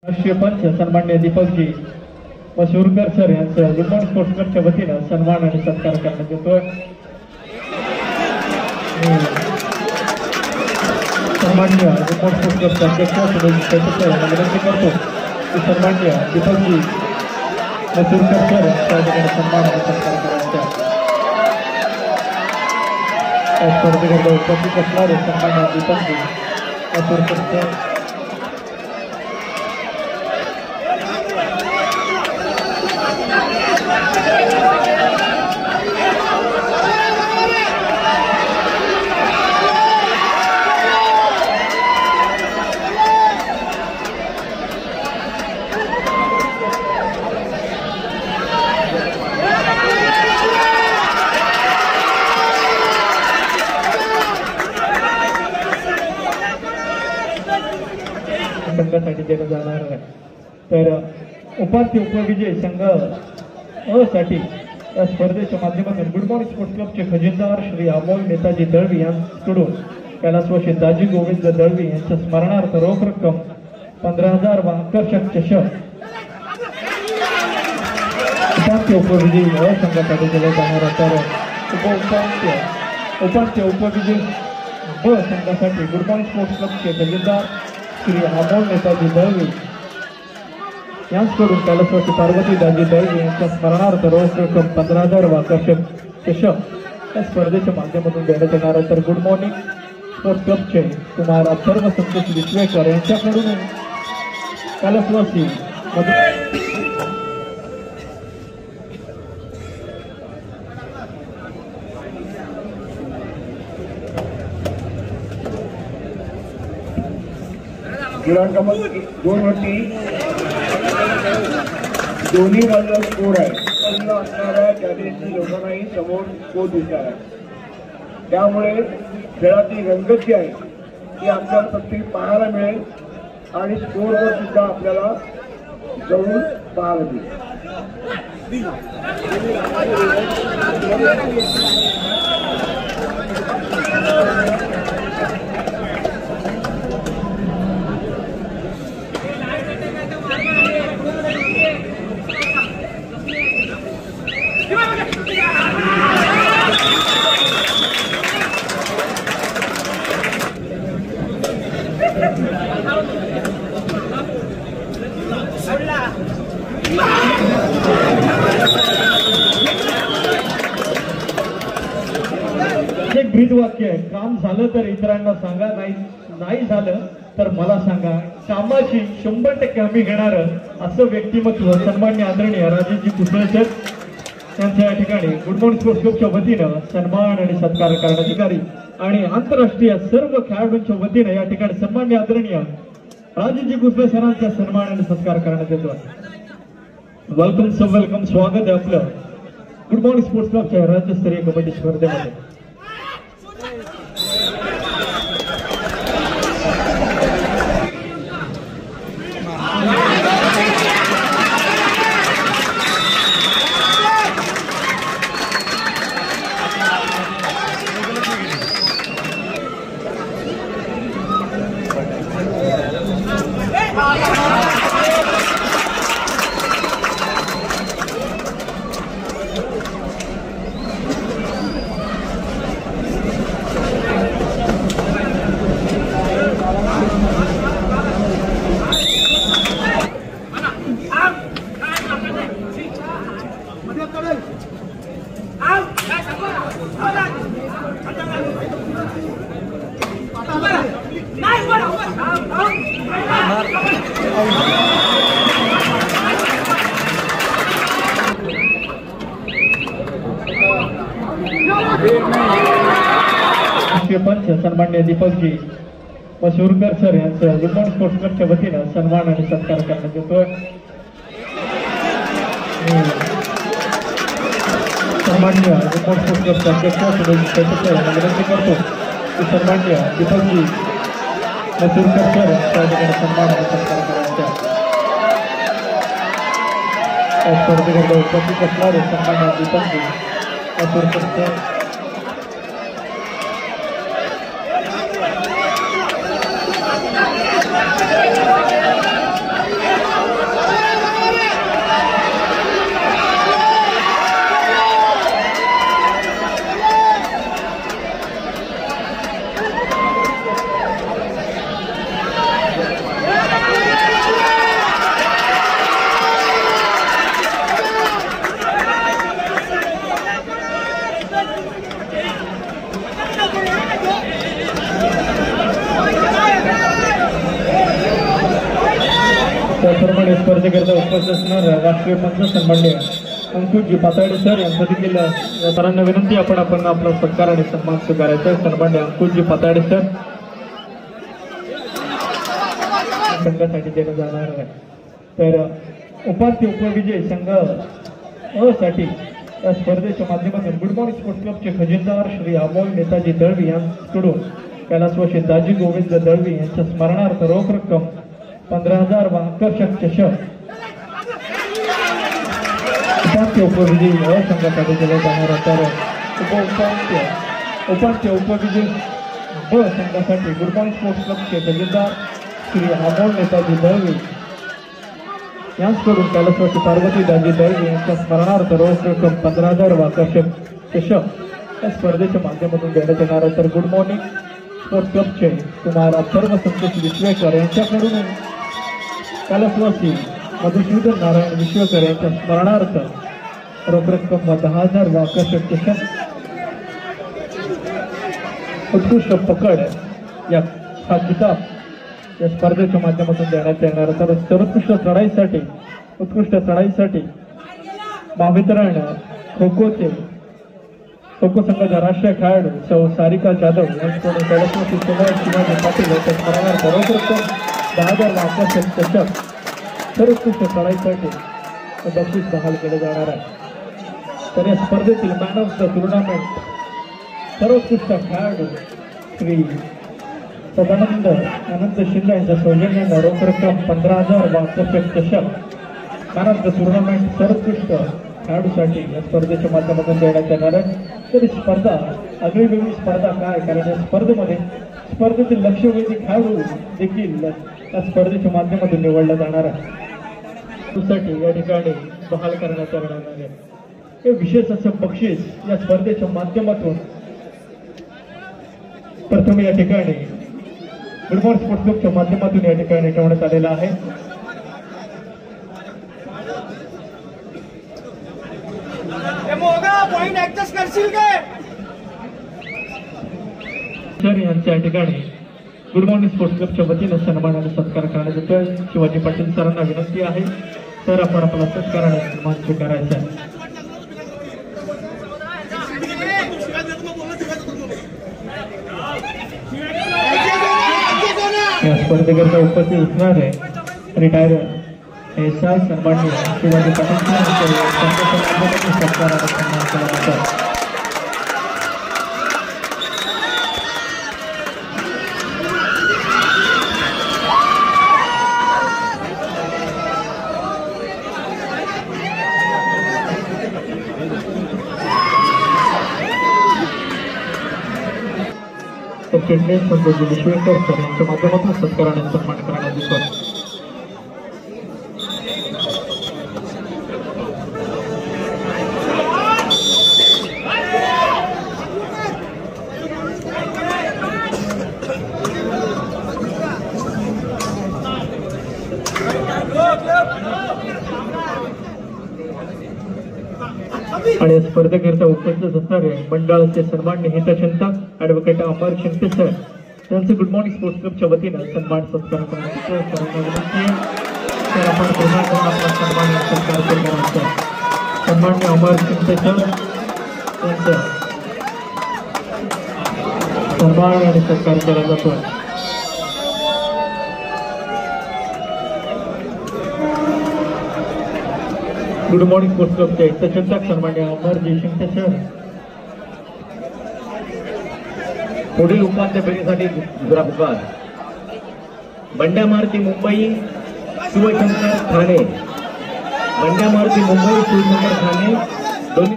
राष्ट्रीय पंच सन्मान्य दीपकजी मशूरकर सर यांचं गुड मॉर्निंग स्पोर्ट्स क्लबच्या वतीनं सन्मान आणि सत्कार करण्यात येतोय। सन्मान्य गुड मॉर्निंग स्पोर्ट्स क्लबचे अध्यक्ष यांना विनंती करतो की सन्मान्य दीपकजी मशूरकर सर यांच्या ठिकाणी सन्मान आणि सत्कार करायचा स्पर्धेकडे उपस्थित असणारे सन्मान्य दीपकजी मशूरकर सर संघासाठी देण्यात जाणार आहे। तर उपांत्य उपविजय संघ अ साठी या स्पर्धेच्या माध्यमातून गुड मॉर्निंग स्पोर्ट्स क्लबचे खजिनदार श्री अमोल नेताजी दळवी यांच्याकडून कैलासवासी दाजी गोविंद दळवी यांच्या स्मरणार्थ रोख रक्कम 15,000 व आकर्षक चषक उपांत्य उपविजयी अ संघासाठी दिला जाणार आहे। तर उपांत्य उपविजयी ब संघासाठी गुड मॉर्निंग स्पोर्ट्स क्लबचे खजिनदार श्री अमोल नेताजी दळवी यांच्याकडून कैलासवासी पार्वती दाजी दळवी यांच्या स्मरणार्थ रोख रक्कम 15,000 व आकर्षक चषक या स्पर्धेच्या माध्यमातून देण्यात येणार आहे। तर गुड मॉर्निंग स्पोर्ट्स क्लबचे कुमार अथर्व संतोष विश्वेकर यांच्याकडून कैलासवासी क्रमांक 2 वरती दोन्ही बाजूला स्कोर आहे। पहिला असणाऱ्या कॅटेगरी लोकांनाही समोर स्कोर दिसणार आहे, त्यामुळे खेळाची रंगत जी आहे ती आपल्याला प्रत्येक पाहायला मिळेल आणि स्कोरवर सुद्धा आपल्याला जवळून पाहायला मिळेल। एक ब्रीद वाक्य आहे, काम झालं तर इतरांना सांगा, नाही झालं तर मला सांगा। कामाची 100% हमी घेणार असं व्यक्तिमत्व सन्मान्य आदरणीय राजेशजी कुसळकर यांच्या या ठिकाणी गुड मॉर्निंग स्पोर्ट्स क्लबच्या वतीनं सन्मान आणि सत्कार करण्यात येणार आणि आंतरराष्ट्रीय सर्व खेळाडूंच्या वतीनं या ठिकाणी सन्मान्य आदरणीय राजेशजी कुसळकर सरांचा सन्मान आणि सत्कार करण्यात येतो। वेलकम स्वागत आहे आपलं गुड मॉर्निंग स्पोर्ट्स क्लबच्या राज्यस्तरीय कबड्डी स्पर्धेमध्ये। राष्ट्रीय पंच सन्मान्य दीपकजी मशूरकर सर यांचं गुड मॉर्निंग स्पोर्ट्स क्लबच्या वतीनं सन्मान आणि सत्कार करण्यात येतोय। सन्मान्य गुड मॉर्निंग स्पोर्ट्स क्लबचे अध्यक्ष यांना विनंती करतो की सन्मान्य दीपकजी मशूरकर सर यांच्या ठिकाणी सन्मान आणि सत्कार करायचा स्पर्धेकडे उपस्थित असणारे सन्मान्य दीपकजी मशूरकर सर त्याप्रमाणे स्पर्धेकरता उपस्थित असणार राष्ट्रीय पंच सन्माननीय अंकुशजी पाताडे सर यांचं देखील सरांना विनंती आपण आपला सत्कार आणि सन्मान स्वीकारायचा आहे. सन्माननीय अंकुशजी पाताडे सर संघासाठी देण्यात जाणार आहे. तर उपांत्य उपविजय संघ अ साठी या स्पर्धेच्या माध्यमातून गुड मॉर्निंग स्पोर्ट्स क्लबचे खजिनदार श्री अमोल नेताजी दळवी यांच्याकडून कैलासवासी दाजी गोविंद दळवी यांच्या स्मरणार्थ रोख रक्कम 15,000 व आकर्षक चषक उपांत्य उपविजयी अ संघासाठी दिले जाणार. तर उपांत्य उपविजयी ब संघासाठी गुड मॉर्निंग स्पोर्ट्स क्लबचे खजिनदार श्री अमोल नेताजी दळवी यांच्याकडून कैलासवासी पार्वती दाजी दळवी यांच्या स्मरणार्थ रोख रक्कम 15,000 व आकर्षक चषक या स्पर्धेच्या माध्यमातून देण्यात येणार. तर गुड मॉर्निंग स्पोर्ट्स क्लबचे कुमार अथर्व संतोष विश्वेकर यांच्याकडून कैलासवासी मधुसूदन नारायण विश्वेकर यांच्या स्मरणार्थ रोख रक्कम 10,000 व आकर्षक चषक. उत्कृष्ट पकड या हा किताब या स्पर्धेच्या माध्यमातून देण्यात येणार. तर सर्वोत्कृष्ट चढाईसाठी महावितरण खो खो संघाच्या राष्ट्रीय खेळाडू सौ सारिका जाधव यांच्याकडून कैलासवासी शिवाजी पाटील यांच्या स्मरणार्थ रोख रक्कम 10,000 व आकर्षक चषक सर्वोत्कृष्ट चढाईसाठी बक्षीस बहाल केले जाणार आहे. तर या स्पर्धेतील मॅन ऑफ द टुर्नामेंट सर्वोत्कृष्ट खेळाडू श्री सदानंद अनंत शिंदे यांच्या सौजन्यानं रोख रक्कम 15,000 व आकर्षक चषक मॅन ऑफ द टुर्नामेंट सर्वोत्कृष्ट खेळाडूसाठी या स्पर्धेच्या माध्यमातून देण्यात येणार आहे. तर ही स्पर्धा आगळीवेगळी स्पर्धा काय, कारण या स्पर्धेतील लक्षवेधी खेळाडू देखील या स्पर्धेच्या माध्यमातून निवडला जाणार आहे. साठी या ठिकाणी बहाल करण्यात येणार आहे. हे विशेष असं बक्षीस या स्पर्धेच्या माध्यमातून प्रथम या ठिकाणी गुड मॉर्निंग स्पोर्ट्स क्लबच्या माध्यमातून या ठिकाणी ठेवण्यात आलेला आहे. सर यांच्या ठिकाणी गुड मॉर्निंग स्पोर्ट्स क्लबच्या वतीने सन्मान आणि सत्कार करण्यात येतोय. शिवाजी पाटील सरांना विनंती आहे तर आपण आपला सत्कार आणि सन्मान स्वीकारायचा आहे. या स्पर्धेकरता उपस्थित असणारे रिटायर एसआय सन्माननीय शिवाजी पाटील यांच्या सत्कार आणि सन्मान केला जातो. चिल्ड्रेन संतोष विश्वेकर सर यांच्या माध्यमातून सत्कार आणि सन्मान करण्यात येतो. आणि स्पर्धेकरिता उपस्थित असणारे मंडळाचे सन्माननीय हितचिंतक ॲडव्होकेट अमर शिंपे सर यांचे गुड मॉर्निंग स्पोर्ट्स क्लबच्या वतीने सन्मान सत्कार करण्यात येतो. आपण पुन्हा आपला सन्मान सत्कार करायचा. सन्माननीय अमर शिंपे सर यांचा सन्मान आणि सत्कार केला जातो. गुड मॉर्निंग स्पोर्ट्स क्लबचे हितचिंतक सन्माननीय अमरजी शिंपे सर पुढील उपांत्य फेरीसाठी दुसरा पुकार बंड्या मारुती मुंबई शिवशंकर ठाणे. बंड्या मारुती मुंबई शिवशंकर ठाणे दोन्ही